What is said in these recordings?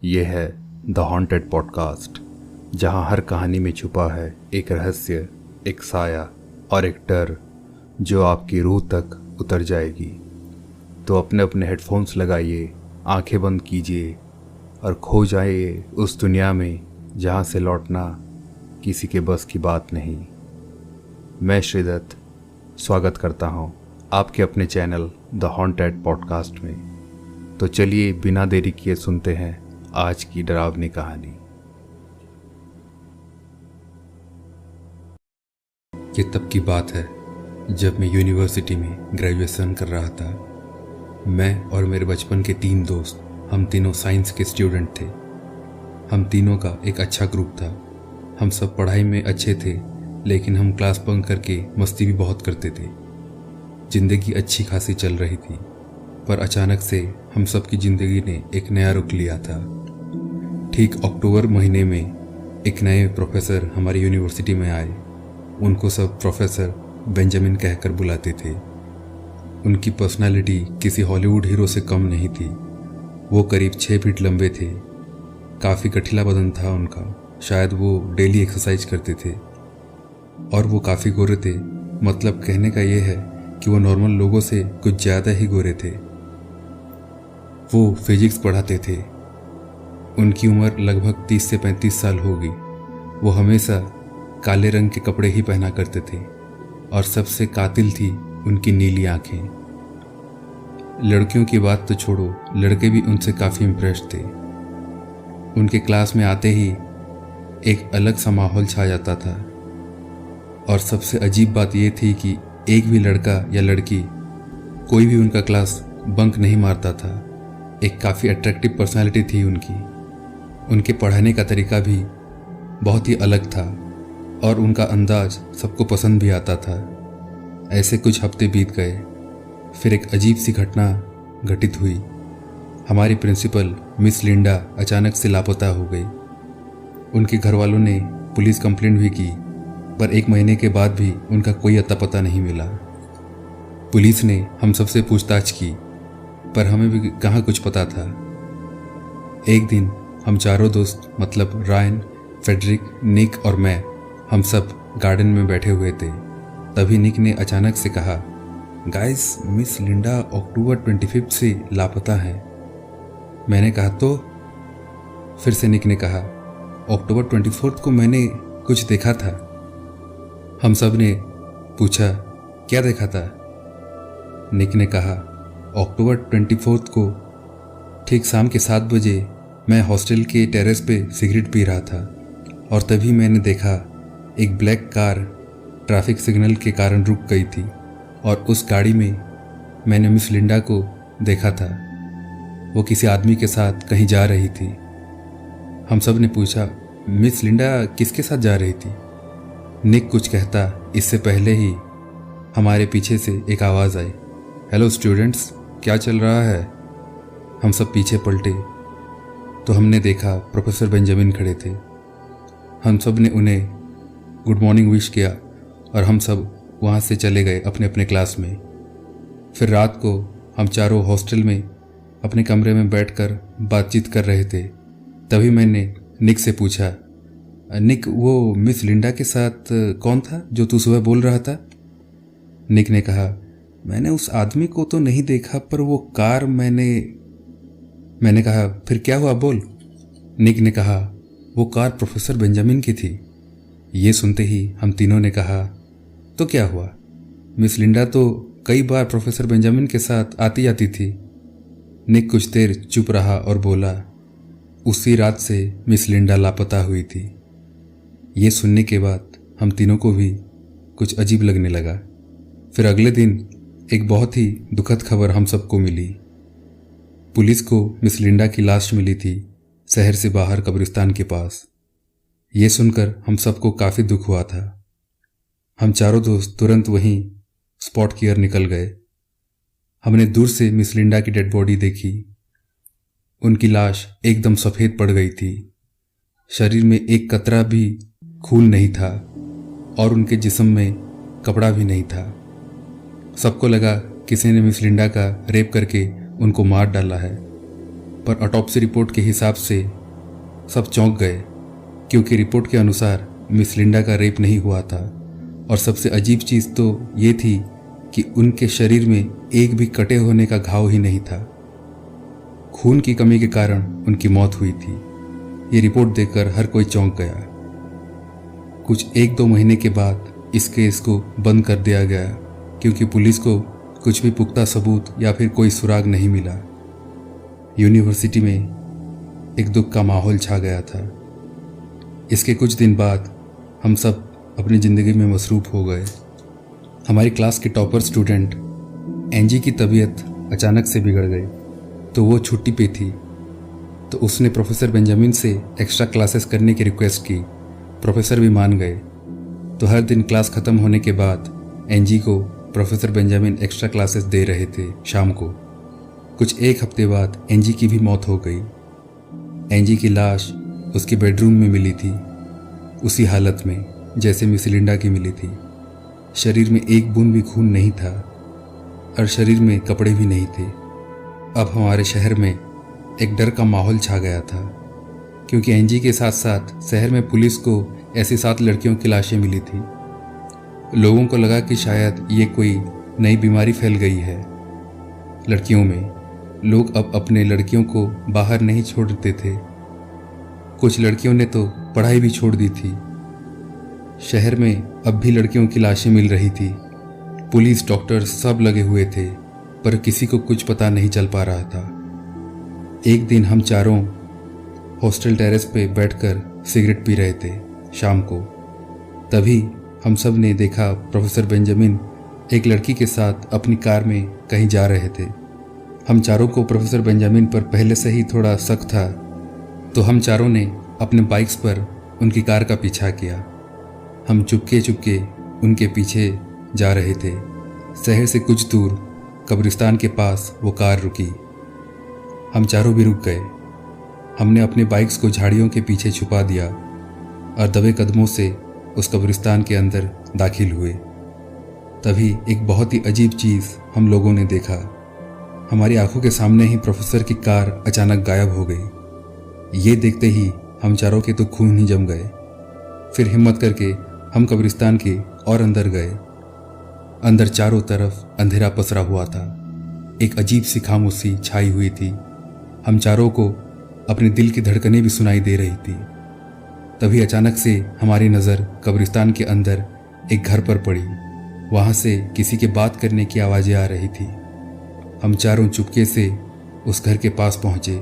ये है the haunted podcast, जहाँ हर कहानी में छुपा है एक रहस्य, एक साया और एक डर जो आपकी रूह तक उतर जाएगी। तो अपने अपने हेडफोन्स लगाइए, आंखें बंद कीजिए और खो जाइए उस दुनिया में जहाँ से लौटना किसी के बस की बात नहीं। मैं श्रीदत्त स्वागत करता हूँ आपके अपने चैनल द हॉन्टेड पॉडकास्ट में। तो चलिए बिना देरी किए सुनते हैं आज की डरावनी कहानी। ये तब की बात है जब मैं यूनिवर्सिटी में ग्रेजुएशन कर रहा था। मैं और मेरे बचपन के 3 दोस्त, हम तीनों साइंस के स्टूडेंट थे। हम तीनों का एक अच्छा ग्रुप था। हम सब पढ़ाई में अच्छे थे, लेकिन हम क्लास बंक करके मस्ती भी बहुत करते थे। जिंदगी अच्छी खासी चल रही थी, पर अचानक से हम सब की जिंदगी ने एक नया रुख लिया था। ठीक अक्टूबर महीने में एक नए प्रोफेसर हमारी यूनिवर्सिटी में आए। उनको सब प्रोफेसर बेंजामिन कहकर बुलाते थे। उनकी पर्सनालिटी किसी हॉलीवुड हीरो से कम नहीं थी। वो करीब 6 फीट लंबे थे। काफ़ी गठीला बदन था उनका, शायद वो डेली एक्सरसाइज करते थे। और वो काफ़ी गोरे थे, मतलब कहने का ये है कि वो नॉर्मल लोगों से कुछ ज़्यादा ही गोरे थे। वो फिजिक्स पढ़ाते थे। उनकी उम्र लगभग 30 से 35 साल होगी। वो हमेशा काले रंग के कपड़े ही पहना करते थे और सबसे कातिल थी उनकी नीली आंखें। लड़कियों की बात तो छोड़ो, लड़के भी उनसे काफ़ी इम्प्रेस्ड थे। उनके क्लास में आते ही एक अलग सा माहौल छा जाता था। और सबसे अजीब बात यह थी कि एक भी लड़का या लड़की, कोई भी उनका क्लास बंक नहीं मारता था। एक काफ़ी अट्रैक्टिव पर्सनालिटी थी उनकी। उनके पढ़ाने का तरीका भी बहुत ही अलग था और उनका अंदाज सबको पसंद भी आता था। ऐसे कुछ हफ्ते बीत गए, फिर एक अजीब सी घटना घटित हुई। हमारी प्रिंसिपल मिस लिंडा अचानक से लापता हो गई। उनके घर वालों ने पुलिस कंप्लेंट भी की, पर 1 महीने के बाद भी उनका कोई अता पता नहीं मिला। पुलिस ने हम सबसे पूछताछ की, पर हमें भी कहाँ कुछ पता था। एक दिन हम चारों दोस्त, मतलब रायन, फेडरिक, निक और मैं, हम सब गार्डन में बैठे हुए थे। तभी निक ने अचानक से कहा, गाइस, मिस लिंडा अक्टूबर 25 से लापता है। मैंने कहा तो? फिर से निक ने कहा, अक्टूबर 24 को मैंने कुछ देखा था। हम सब ने पूछा, क्या देखा था? निक ने कहा, अक्टूबर 24 को ठीक शाम के 7 बजे मैं हॉस्टल के टेरेस पे सिगरेट पी रहा था और तभी मैंने देखा एक ब्लैक कार ट्रैफिक सिग्नल के कारण रुक गई थी और उस गाड़ी में मैंने मिस लिंडा को देखा था। वो किसी आदमी के साथ कहीं जा रही थी। हम सब ने पूछा, मिस लिंडा किसके साथ जा रही थी? निक कुछ कहता, इससे पहले ही हमारे पीछे से एक आवाज़ आई, हेलो स्टूडेंट्स, क्या चल रहा है? हम सब पीछे पलटे तो हमने देखा प्रोफेसर बेंजामिन खड़े थे। हम सब ने उन्हें गुड मॉर्निंग विश किया और हम सब वहाँ से चले गए अपने अपने क्लास में। फिर रात को हम चारों हॉस्टल में अपने कमरे में बैठकर बातचीत कर रहे थे। तभी मैंने निक से पूछा, निक, वो मिस लिंडा के साथ कौन था जो तू सुबह बोल रहा था? निक ने कहा, मैंने उस आदमी को तो नहीं देखा, पर वो कार मैंने कहा, फिर क्या हुआ बोल? निक ने कहा, वो कार प्रोफेसर बेंजामिन की थी। ये सुनते ही हम तीनों ने कहा, तो क्या हुआ? मिस लिंडा तो कई बार प्रोफेसर बेंजामिन के साथ आती जाती थी। निक कुछ देर चुप रहा और बोला, उसी रात से मिस लिंडा लापता हुई थी। ये सुनने के बाद हम तीनों को भी कुछ अजीब लगने लगा। फिर अगले दिन एक बहुत ही दुखद खबर हम सबको मिली। पुलिस को मिस लिंडा की लाश मिली थी शहर से बाहर कब्रिस्तान के पास। ये सुनकर हम सबको काफ़ी दुख हुआ था। हम चारों दोस्त तुरंत वहीं स्पॉट की ओर निकल गए। हमने दूर से मिस लिंडा की डेड बॉडी देखी। उनकी लाश एकदम सफ़ेद पड़ गई थी। शरीर में एक कतरा भी खून नहीं था और उनके जिस्म में कपड़ा भी नहीं था। सबको लगा किसी ने मिस लिंडा का रेप करके उनको मार डाला है। पर ऑटोप्सी रिपोर्ट के हिसाब से सब चौंक गए, क्योंकि रिपोर्ट के अनुसार मिस लिंडा का रेप नहीं हुआ था। और सबसे अजीब चीज़ तो ये थी कि उनके शरीर में एक भी कटे होने का घाव ही नहीं था। खून की कमी के कारण उनकी मौत हुई थी। ये रिपोर्ट देखकर हर कोई चौंक गया। कुछ 1-2 महीने के बाद इस केस को बंद कर दिया गया, क्योंकि पुलिस को कुछ भी पुख्ता सबूत या फिर कोई सुराग नहीं मिला। यूनिवर्सिटी में एक दुख का माहौल छा गया था। इसके कुछ दिन बाद हम सब अपनी ज़िंदगी में मसरूफ़ हो गए। हमारी क्लास की टॉपर स्टूडेंट एंजी की तबीयत अचानक से बिगड़ गई, तो वो छुट्टी पे थी। तो उसने प्रोफेसर बेंजामिन से एक्स्ट्रा क्लासेस करने की रिक्वेस्ट की। प्रोफेसर भी मान गए। तो हर दिन क्लास ख़त्म होने के बाद एंजी को प्रोफेसर बेंजामिन एक्स्ट्रा क्लासेस दे रहे थे शाम को। कुछ 1 हफ्ते बाद एंजी की भी मौत हो गई। एंजी की लाश उसके बेडरूम में मिली थी, उसी हालत में जैसे मिस लिंडा की मिली थी। शरीर में एक बूंद भी खून नहीं था और शरीर में कपड़े भी नहीं थे। अब हमारे शहर में एक डर का माहौल छा गया था, क्योंकि एंजी के साथ साथ शहर में पुलिस को ऐसी 7 लड़कियों की लाशें मिली थी। लोगों को लगा कि शायद ये कोई नई बीमारी फैल गई है लड़कियों में। लोग अब अपने लड़कियों को बाहर नहीं छोड़ते थे। कुछ लड़कियों ने तो पढ़ाई भी छोड़ दी थी। शहर में अब भी लड़कियों की लाशें मिल रही थी। पुलिस, डॉक्टर सब लगे हुए थे, पर किसी को कुछ पता नहीं चल पा रहा था। एक दिन हम चारों हॉस्टल टेरेस पे बैठकर सिगरेट पी रहे थे शाम को। तभी हम सब ने देखा प्रोफेसर बेंजामिन एक लड़की के साथ अपनी कार में कहीं जा रहे थे। हम चारों को प्रोफेसर बेंजामिन पर पहले से ही थोड़ा शक था, तो हम चारों ने अपने बाइक्स पर उनकी कार का पीछा किया। हम चुपके चुपके उनके पीछे जा रहे थे। शहर से कुछ दूर कब्रिस्तान के पास वो कार रुकी। हम चारों भी रुक गए। हमने अपने बाइक्स को झाड़ियों के पीछे छुपा दिया और दबे कदमों से उस कब्रिस्तान के अंदर दाखिल हुए। तभी एक बहुत ही अजीब चीज़ हम लोगों ने देखा। हमारी आंखों के सामने ही प्रोफेसर की कार अचानक गायब हो गई। ये देखते ही हम चारों के तो खून ही जम गए। फिर हिम्मत करके हम कब्रिस्तान के और अंदर गए। अंदर चारों तरफ अंधेरा पसरा हुआ था। एक अजीब सी खामोशी छाई हुई थी। हम चारों को अपने दिल की धड़कनें भी सुनाई दे रही थी। तभी अचानक से हमारी नज़र कब्रिस्तान के अंदर एक घर पर पड़ी। वहाँ से किसी के बात करने की आवाज़ें आ रही थी। हम चारों चुपके से उस घर के पास पहुँचे।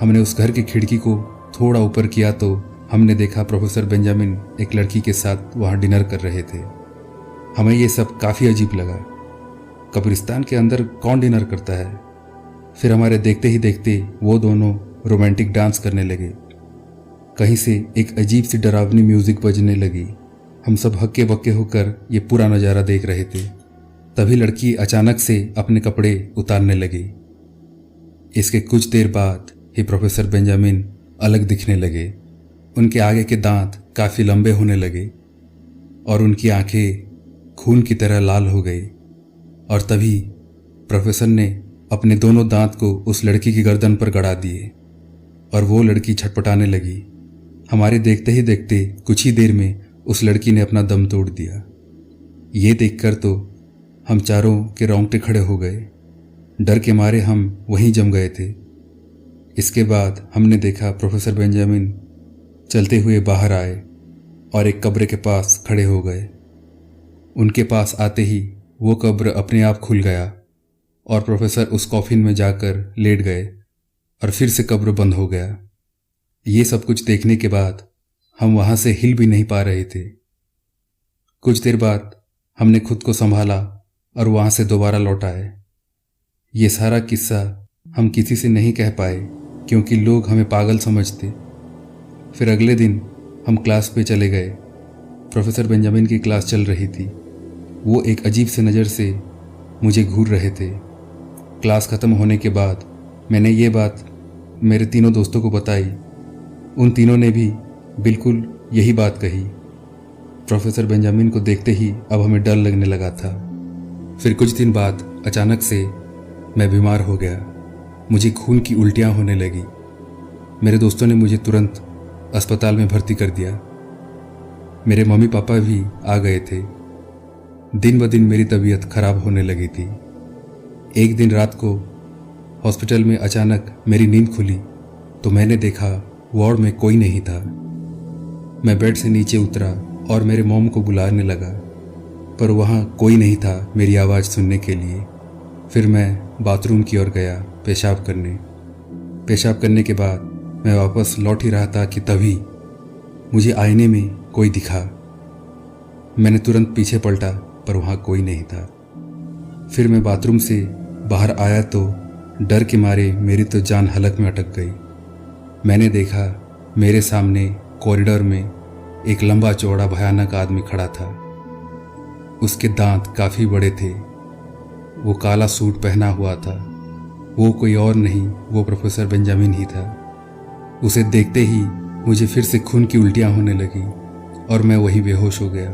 हमने उस घर की खिड़की को थोड़ा ऊपर किया तो हमने देखा प्रोफेसर बेंजामिन एक लड़की के साथ वहाँ डिनर कर रहे थे। हमें ये सब काफ़ी अजीब लगा। कब्रिस्तान के अंदर कौन डिनर करता है? फिर हमारे देखते ही देखते वो दोनों रोमांटिक डांस करने लगे। कहीं से एक अजीब सी डरावनी म्यूज़िक बजने लगी। हम सब हक्के बक्के होकर ये पूरा नज़ारा देख रहे थे। तभी लड़की अचानक से अपने कपड़े उतारने लगी। इसके कुछ देर बाद ही प्रोफेसर बेंजामिन अलग दिखने लगे। उनके आगे के दांत काफ़ी लंबे होने लगे और उनकी आंखें खून की तरह लाल हो गई। और तभी प्रोफेसर ने अपने दोनों दांत को उस लड़की की गर्दन पर गड़ा दिए और वो लड़की छटपटाने लगी। हमारे देखते ही देखते कुछ ही देर में उस लड़की ने अपना दम तोड़ दिया। ये देखकर तो हम चारों के रोंगटे खड़े हो गए। डर के मारे हम वहीं जम गए थे। इसके बाद हमने देखा प्रोफेसर बेंजामिन चलते हुए बाहर आए और एक कब्र के पास खड़े हो गए। उनके पास आते ही वो कब्र अपने आप खुल गया और प्रोफेसर उस कॉफिन में जाकर लेट गए और फिर से कब्र बंद हो गया। ये सब कुछ देखने के बाद हम वहाँ से हिल भी नहीं पा रहे थे। कुछ देर बाद हमने खुद को संभाला और वहाँ से दोबारा लौट आए। ये सारा किस्सा हम किसी से नहीं कह पाए, क्योंकि लोग हमें पागल समझते। फिर अगले दिन हम क्लास पे चले गए। प्रोफेसर बेंजामिन की क्लास चल रही थी। वो एक अजीब से नज़र से मुझे घूर रहे थे। क्लास ख़त्म होने के बाद मैंने ये बात मेरे तीनों दोस्तों को बताई। उन तीनों ने भी बिल्कुल यही बात कही। प्रोफेसर बेंजामिन को देखते ही अब हमें डर लगने लगा था। फिर कुछ दिन बाद अचानक से मैं बीमार हो गया। मुझे खून की उल्टियाँ होने लगी। मेरे दोस्तों ने मुझे तुरंत अस्पताल में भर्ती कर दिया। मेरे मम्मी पापा भी आ गए थे। दिन ब दिन मेरी तबीयत खराब होने लगी थी। एक दिन रात को हॉस्पिटल में अचानक मेरी नींद खुली तो मैंने देखा वार्ड में कोई नहीं था। मैं बेड से नीचे उतरा और मेरे मॉम को बुलाने लगा, पर वहाँ कोई नहीं था मेरी आवाज़ सुनने के लिए। फिर मैं बाथरूम की ओर गया पेशाब करने के बाद मैं वापस लौट ही रहा था कि तभी मुझे आईने में कोई दिखा। मैंने तुरंत पीछे पलटा पर वहाँ कोई नहीं था। फिर मैं बाथरूम से बाहर आया तो डर के मारे मेरी तो जान हलक में अटक गई। मैंने देखा मेरे सामने कॉरिडोर में एक लंबा चौड़ा भयानक आदमी खड़ा था। उसके दांत काफ़ी बड़े थे। वो काला सूट पहना हुआ था। वो कोई और नहीं, वो प्रोफेसर बेंजामिन ही था। उसे देखते ही मुझे फिर से खून की उल्टियाँ होने लगी और मैं वहीं बेहोश हो गया।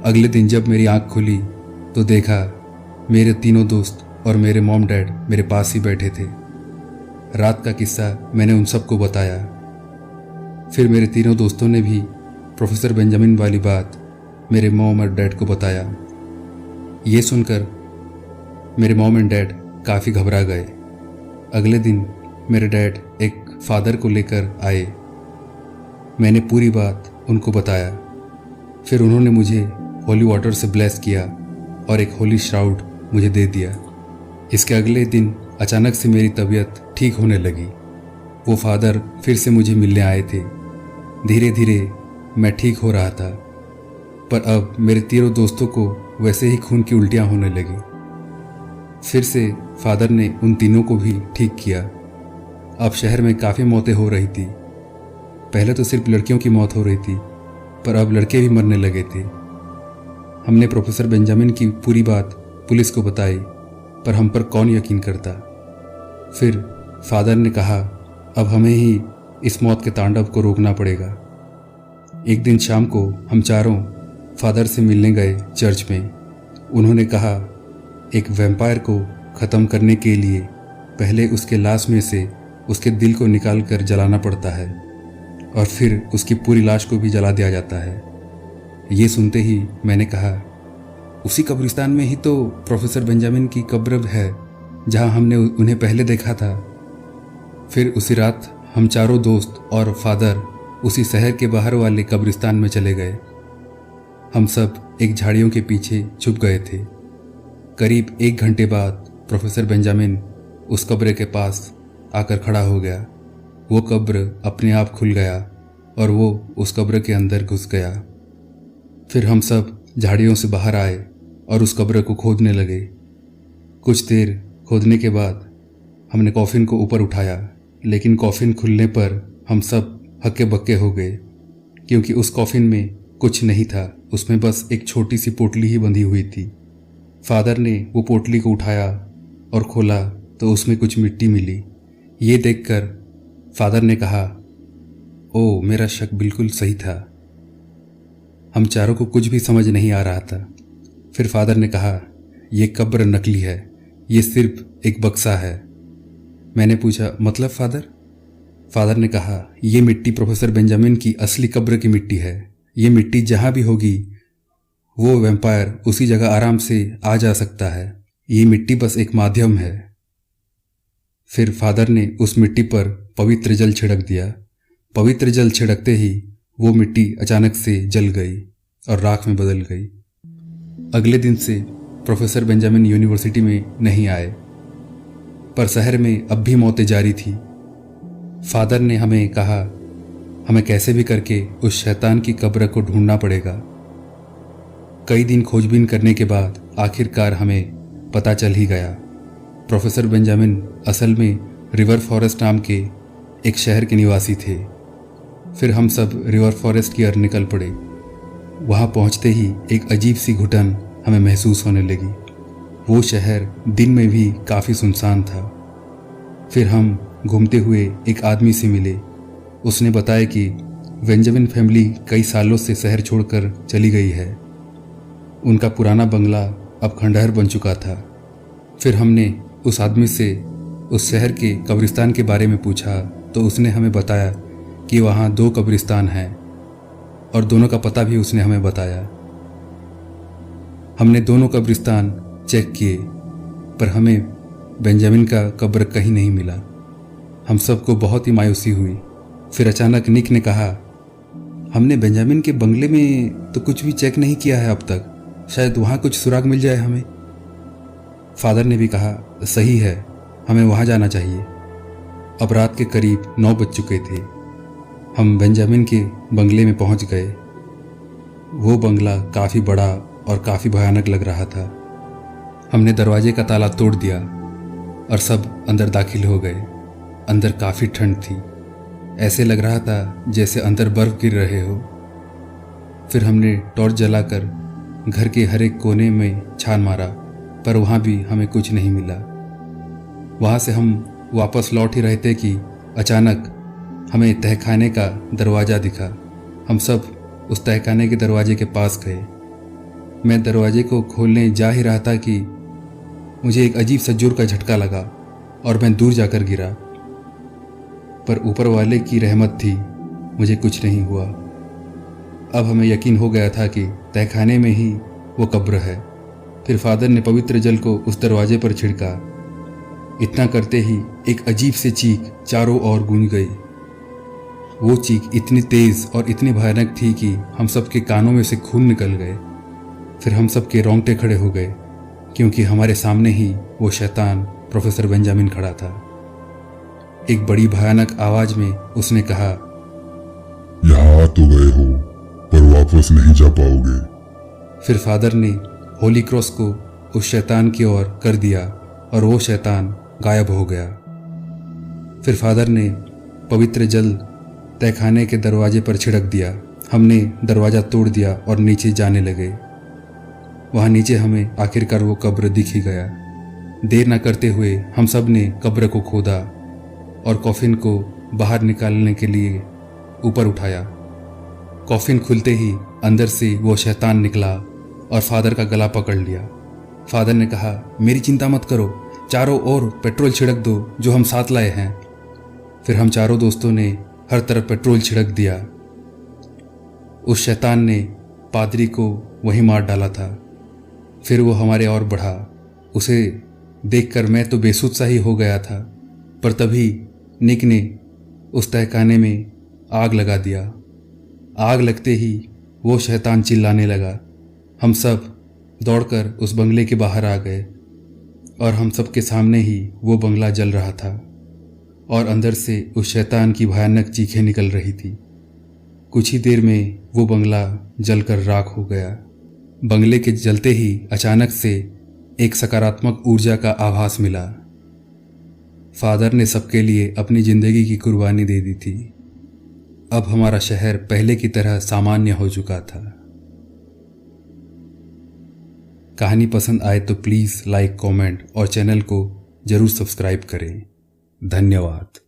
अगले दिन जब मेरी आँख खुली तो देखा मेरे तीनों दोस्त और मेरे मॉम डैड मेरे पास ही बैठे थे। रात का किस्सा मैंने उन सबको बताया। फिर मेरे तीनों दोस्तों ने भी प्रोफेसर बेंजामिन वाली बात मेरे मॉम और डैड को बताया। ये सुनकर मेरे मॉम एंड डैड काफ़ी घबरा गए। अगले दिन मेरे डैड एक फादर को लेकर आए। मैंने पूरी बात उनको बताया। फिर उन्होंने मुझे होली वाटर से ब्लेस किया और एक होली श्राउड मुझे दे दिया। इसके अगले दिन अचानक से मेरी तबीयत ठीक होने लगी। वो फादर फिर से मुझे मिलने आए थे। धीरे धीरे मैं ठीक हो रहा था, पर अब मेरे तीनों दोस्तों को वैसे ही खून की उल्टियाँ होने लगी। फिर से फादर ने उन तीनों को भी ठीक किया। अब शहर में काफ़ी मौतें हो रही थी। पहले तो सिर्फ लड़कियों की मौत हो रही थी, पर अब लड़के भी मरने लगे थे। हमने प्रोफेसर बेंजामिन की पूरी बात पुलिस को बताई, पर हम पर कौन यकीन करता। फिर फादर ने कहा अब हमें ही इस मौत के तांडव को रोकना पड़ेगा। एक दिन शाम को हम चारों फादर से मिलने गए चर्च में। उन्होंने कहा एक वैम्पायर को ख़त्म करने के लिए पहले उसके लाश में से उसके दिल को निकाल कर जलाना पड़ता है और फिर उसकी पूरी लाश को भी जला दिया जाता है। ये सुनते ही मैंने कहा उसी कब्रिस्तान में ही तो प्रोफेसर बेंजामिन की कब्र है जहां हमने उन्हें पहले देखा था। फिर उसी रात हम चारों दोस्त और फादर उसी शहर के बाहर वाले कब्रिस्तान में चले गए। हम सब एक झाड़ियों के पीछे छुप गए थे। करीब 1 घंटे बाद प्रोफेसर बेंजामिन उस कब्र के पास आकर खड़ा हो गया। वो कब्र अपने आप खुल गया और वो उस कब्र के अंदर घुस गया। फिर हम सब झाड़ियों से बाहर आए और उस कब्र को खोदने लगे। कुछ देर खोदने के बाद हमने कॉफिन को ऊपर उठाया, लेकिन कॉफिन खुलने पर हम सब हक्के बक्के हो गए, क्योंकि उस कॉफिन में कुछ नहीं था। उसमें बस एक छोटी सी पोटली ही बंधी हुई थी। फादर ने वो पोटली को उठाया और खोला तो उसमें कुछ मिट्टी मिली। ये देखकर फादर ने कहा ओ, मेरा शक बिल्कुल सही था। हम चारों को कुछ भी समझ नहीं आ रहा था। फिर फादर ने कहा यह कब्र नकली है, ये सिर्फ एक बक्सा है। मैंने पूछा मतलब फादर? फादर ने कहा यह मिट्टी प्रोफेसर बेंजामिन की असली कब्र की मिट्टी है। ये मिट्टी जहां भी होगी वो वैम्पायर उसी जगह आराम से आ जा सकता है। ये मिट्टी बस एक माध्यम है। फिर फादर ने उस मिट्टी पर पवित्र जल छिड़क दिया। पवित्र जल छिड़कते ही वो मिट्टी अचानक से जल गई और राख में बदल गई। अगले दिन से प्रोफेसर बेंजामिन यूनिवर्सिटी में नहीं आए, पर शहर में अब भी मौतें जारी थी। फादर ने हमें कहा हमें कैसे भी करके उस शैतान की कब्र को ढूंढना पड़ेगा। कई दिन खोजबीन करने के बाद आखिरकार हमें पता चल ही गया। प्रोफेसर बेंजामिन असल में रिवर फॉरेस्ट नाम के एक शहर के निवासी थे। फिर हम सब रिवर फॉरेस्ट की ओर निकल पड़े। वहाँ पहुँचते ही एक अजीब सी घुटन हमें महसूस होने लगी। वो शहर दिन में भी काफ़ी सुनसान था। फिर हम घूमते हुए एक आदमी से मिले। उसने बताया कि बेंजामिन फैमिली कई सालों से शहर छोड़कर चली गई है। उनका पुराना बंगला अब खंडहर बन चुका था। फिर हमने उस आदमी से उस शहर के कब्रिस्तान के बारे में पूछा तो उसने हमें बताया कि वहाँ 2 कब्रिस्तान हैं और दोनों का पता भी उसने हमें बताया। हमने दोनों कब्रिस्तान चेक किए पर हमें बेंजामिन का कब्र कहीं नहीं मिला। हम सबको बहुत ही मायूसी हुई। फिर अचानक निक ने कहा, हमने बेंजामिन के बंगले में तो कुछ भी चेक नहीं किया है अब तक, शायद वहाँ कुछ सुराग मिल जाए हमें। फादर ने भी कहा, सही है, हमें वहाँ जाना चाहिए। अब रात के करीब 9 बज चुके थे। हम बेंजामिन के बंगले में पहुँच गए। वो बंगला काफ़ी बड़ा और काफ़ी भयानक लग रहा था। हमने दरवाजे का ताला तोड़ दिया और सब अंदर दाखिल हो गए। अंदर काफ़ी ठंड थी, ऐसे लग रहा था जैसे अंदर बर्फ़ गिर रहे हो। फिर हमने टॉर्च जलाकर घर के हर एक कोने में छान मारा पर वहाँ भी हमें कुछ नहीं मिला। वहाँ से हम वापस लौट ही रहे थे कि अचानक हमें तहखाने का दरवाज़ा दिखा। हम सब उस तहखाने के दरवाजे के पास गए। मैं दरवाजे को खोलने जा ही रहा था कि मुझे एक अजीब सा जोर का झटका लगा और मैं दूर जाकर गिरा। पर ऊपर वाले की रहमत थी, मुझे कुछ नहीं हुआ। अब हमें यकीन हो गया था कि तहखाने में ही वो कब्र है। फिर फादर ने पवित्र जल को उस दरवाजे पर छिड़का। इतना करते ही एक अजीब सी चीख चारों ओर गूंज गई। वो चीख इतनी तेज और इतनी भयानक थी कि हम सबके कानों में से खून निकल गए। फिर हम सबके रोंगटे खड़े हो गए क्योंकि हमारे सामने ही वो शैतान प्रोफेसर बेंजामिन खड़ा था। एक बड़ी भयानक आवाज में उसने कहा, यहाँ आ तो गए हो पर वापस नहीं जा पाओगे। फिर फादर ने होली क्रॉस को उस शैतान की ओर कर दिया और वो शैतान गायब हो गया। फिर फादर ने पवित्र जल तहखाने के दरवाजे पर छिड़क दिया। हमने दरवाज़ा तोड़ दिया और नीचे जाने लगे। वहाँ नीचे हमें आखिरकार वो कब्र दिख ही गया। देर न करते हुए हम सब ने कब्र को खोदा और कॉफिन को बाहर निकालने के लिए ऊपर उठाया। कॉफिन खुलते ही अंदर से वो शैतान निकला और फादर का गला पकड़ लिया। फादर ने कहा, मेरी चिंता मत करो, चारों ओर पेट्रोल छिड़क दो जो हम साथ लाए हैं। फिर हम चारों दोस्तों ने हर तरफ पेट्रोल छिड़क दिया। उस शैतान ने पादरी को वहीं मार डाला था। फिर वो हमारे और बढ़ा। उसे देखकर मैं तो बेसुध सा ही हो गया था, पर तभी निक ने उस तहखाने में आग लगा दिया। आग लगते ही वो शैतान चिल्लाने लगा। हम सब दौड़कर उस बंगले के बाहर आ गए और हम सब के सामने ही वो बंगला जल रहा था और अंदर से उस शैतान की भयानक चीखें निकल रही थी। कुछ ही देर में वो बंगला जलकर राख हो गया। बंगले के जलते ही अचानक से एक सकारात्मक ऊर्जा का आभास मिला। फादर ने सबके लिए अपनी जिंदगी की कुर्बानी दे दी थी। अब हमारा शहर पहले की तरह सामान्य हो चुका था। कहानी पसंद आए तो प्लीज़ लाइक, कमेंट और चैनल को जरूर सब्सक्राइब करें। धन्यवाद।